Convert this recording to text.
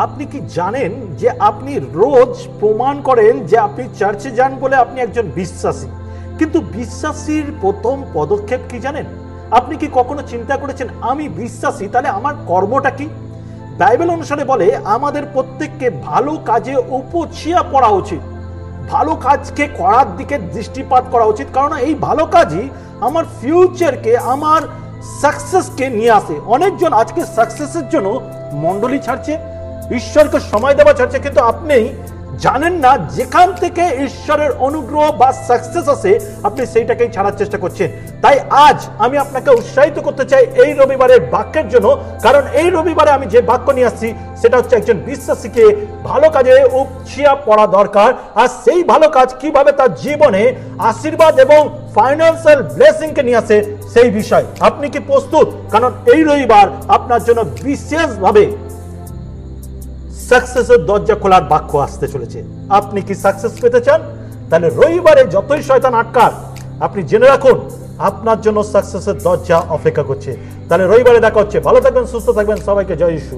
আপনি কি জানেন যে আপনি রোজ প্রমাণ করেন যে আপনি চার্চে যান বলে আপনি একজন বিশ্বাসী, কিন্তু বিশ্বাসীর প্রথম পদক্ষেপ কি জানেন? আপনি কি কখনো চিন্তা করেছেন আমি বিশ্বাসী, তাহলে আমার কর্মটা কি? বাইবেল অনুসারে বলে আমাদের প্রত্যেককে ভালো কাজে উপচিয়া পড়া উচিত, ভালো কাজকে করার দিকে দৃষ্টিপাত করা উচিত, কারণ এই ভালো কাজই আমার ফিউচারকে, আমার সাকসেসকে নিয়ে আসে। অনেকজন আজকে সাকসেসের জন্য মণ্ডলী ছাড়ছে, ঈশ্বরকে সময় দেওয়া ছাড়ছে, কিন্তু আপনি জানেন না যেখান থেকে ঈশ্বরের অনুগ্রহ বা সাকসেস আসে আপনি সেইটাকেই ছাড়ার চেষ্টা করছেন। তাই আজ আমি আপনাকে উৎসাহিত করতে চাই এই রবিবারের বাক্যের জন্য, কারণ এই রবিবারে আমি যে বাক্য নিয়ে আসছি সেটা হচ্ছে একজন বিশ্বাসীকে ভালো কাজে উপচিয়া পড়া দরকার, আর সেই ভালো কাজ কিভাবে তার জীবনে আশীর্বাদ এবং ফাইন্যান্সিয়াল ব্লেসিংকে নিয়ে আসে সেই বিষয়। আপনি কি প্রস্তুত? কারণ এই রবিবার আপনার জন্য বিশেষভাবে সাকসেসের দরজা খোলার বাক্য আসতে চলেছে। আপনি কি সাকসেস পেতে চান? তাহলে রবিবারে যতই শয়তান আটকার, আপনি জেনে রাখুন আপনার জন্য সাকসেসের দরজা অপেক্ষা করছে। তাহলে রবিবারে দেখা হচ্ছে। ভালো থাকবেন, সুস্থ থাকবেন, সবাইকে জয় যিশু।